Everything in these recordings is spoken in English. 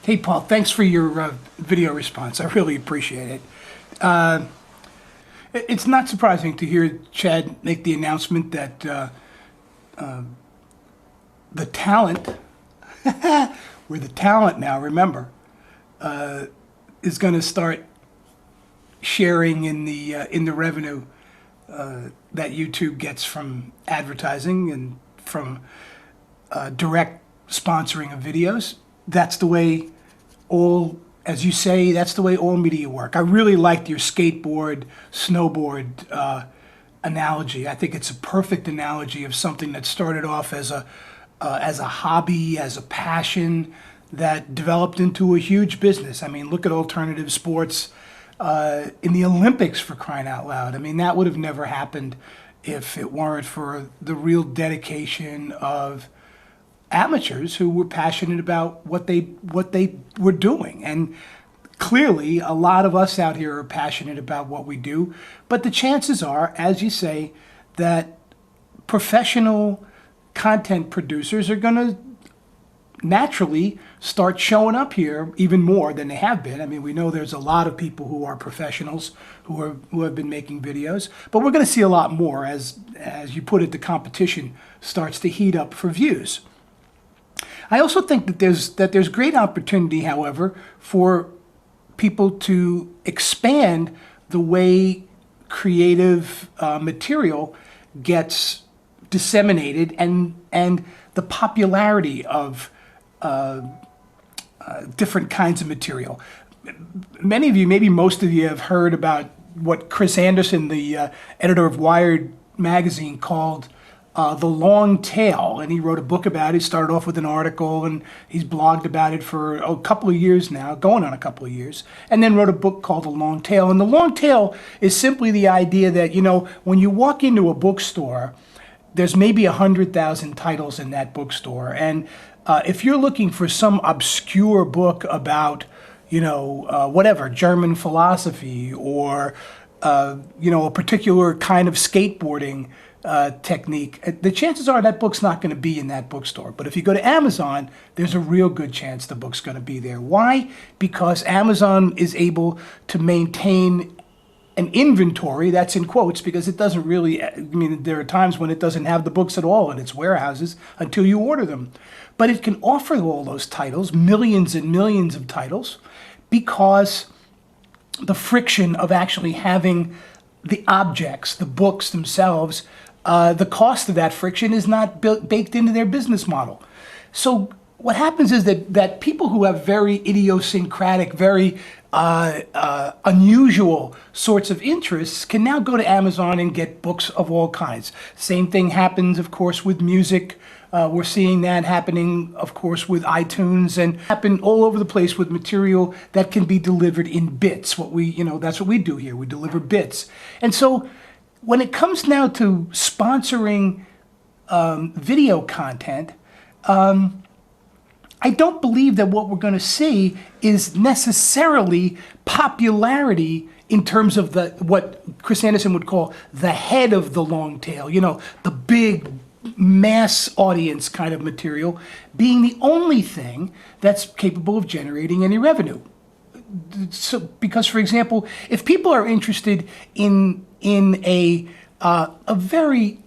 Hey, Paul, thanks for your video response. I really appreciate it. It's not surprising to hear Chad make the announcement that the talent, we're the talent now, remember, is going to start sharing in the revenue that YouTube gets from advertising and from direct sponsoring of videos. That's the way all, as you say, that's the way all media work. I really liked your skateboard, snowboard analogy. I think it's a perfect analogy of something that started off as a hobby, as a passion, that developed into a huge business. I mean, look at alternative sports in the Olympics, for crying out loud. I mean, that would have never happened if it weren't for the real dedication of amateurs who were passionate about what they were doing. And clearly a lot of us out here are passionate about what we do, but the chances are, as you say, that professional content producers are going to naturally start showing up here even more than they have been. I mean, we know there's a lot of people who are professionals who have been making videos, but we're going to see a lot more as you put it, the competition starts to heat up for views. I also think that there's great opportunity, however, for people to expand the way creative material gets disseminated and the popularity of different kinds of material. Many of you, maybe most of you, have heard about what Chris Anderson, the editor of Wired magazine, called the long tail, and he wrote a book about it. He started off with an article, and he's blogged about it for a couple of years now, going on a couple of years, and then wrote a book called The Long Tail. And the long tail is simply the idea that, you know, when you walk into a bookstore, there's maybe 100,000 titles in that bookstore, and if you're looking for some obscure book about, you know, whatever, German philosophy, or you know, a particular kind of skateboarding technique, the chances are that book's not going to be in that bookstore. But if you go to Amazon, there's a real good chance the book's going to be there. Why? Because Amazon is able to maintain an inventory, that's in quotes, because it doesn't really, I mean, there are times when it doesn't have the books at all in its warehouses until you order them. But it can offer all those titles, millions and millions of titles, because the friction of actually having the objects, the books themselves, the cost of that friction is not baked into their business model. So what happens is that people who have very idiosyncratic, very unusual sorts of interests can now go to Amazon and get books of all kinds. Same thing happens, of course, with music. We're seeing that happening, of course, with iTunes, and happen all over the place with material that can be delivered in bits. That's what we do here. We deliver bits. And so when it comes now to sponsoring video content, I don't believe that what we're going to see is necessarily popularity in terms of what Chris Anderson would call the head of the long tail, you know, the big mass audience kind of material being the only thing that's capable of generating any revenue. So, because, for example, if people are interested in a very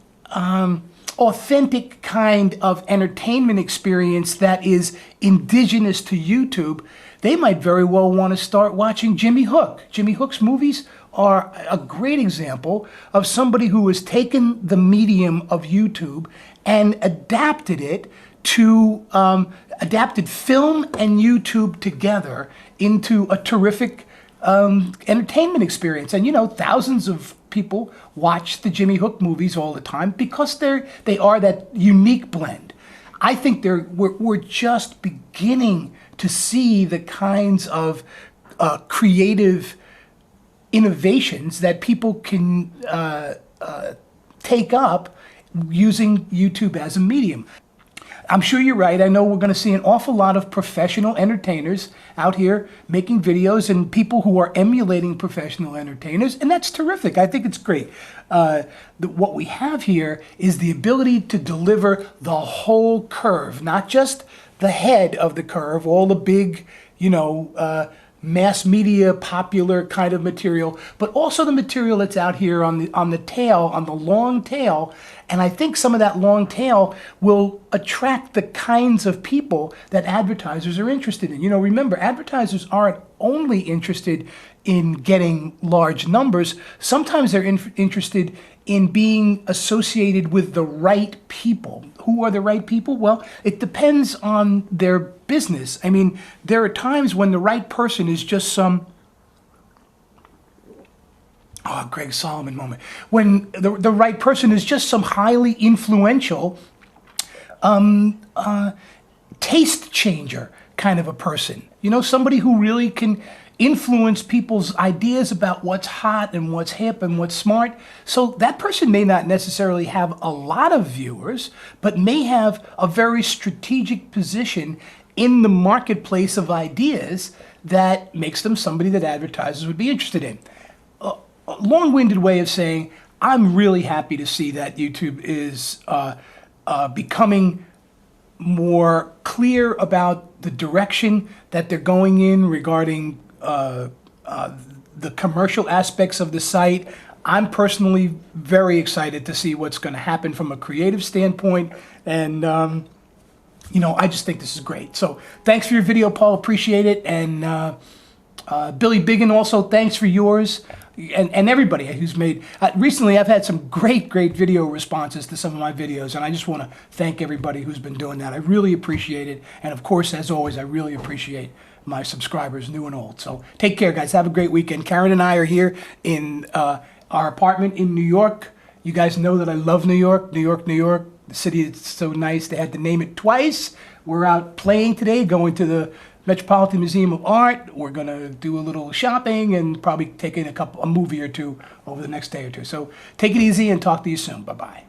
authentic kind of entertainment experience that is indigenous to YouTube, they might very well want to start watching Jimmy Hook. Jimmy Hook's movies are a great example of somebody who has taken the medium of YouTube and adapted it to, adapted film and YouTube together into a terrific entertainment experience. And, you know, thousands of people watch the Jimmy Hook movies all the time because they are that unique blend. I think we're just beginning to see the kinds of creative innovations that people can take up using YouTube as a medium. I'm sure you're right. I know we're going to see an awful lot of professional entertainers out here making videos and people who are emulating professional entertainers, and that's terrific. I think it's great. What we have here is the ability to deliver the whole curve, not just the head of the curve, all the big, mass media popular kind of material, but also the material that's out here on the tail, on the long tail. And I think some of that long tail will attract the kinds of people that advertisers are interested in. Remember, advertisers aren't only interested in getting large numbers. Sometimes they're interested in being associated with the right people. Who are the right people? Well, it depends on their business. I mean, there are times when the right person is just some, Greg Solomon moment. When the right person is just some highly influential taste changer kind of a person. Somebody who really can influence people's ideas about what's hot and what's hip and what's smart. So that person may not necessarily have a lot of viewers, but may have a very strategic position in the marketplace of ideas that makes them somebody that advertisers would be interested in. A long-winded way of saying, I'm really happy to see that YouTube is becoming more clear about the direction that they're going in regarding the commercial aspects of the site. I'm personally very excited to see what's going to happen from a creative standpoint, and I just think this is great. So thanks for your video, Paul. Appreciate it. And Billy Biggin, also thanks for yours. And everybody who's made, recently I've had some great video responses to some of my videos, and I just want to thank everybody who's been doing that. I really appreciate it. And of course, as always, I really appreciate my subscribers, new and old. So take care, guys. Have a great weekend. Karen and I are here in our apartment in New York. You guys know that I love New York, New York, New York. The city is so nice. They had to name it twice. We're out playing today, going to the Metropolitan Museum of Art. We're going to do a little shopping and probably take in a movie or two over the next day or two. So take it easy and talk to you soon. Bye-bye.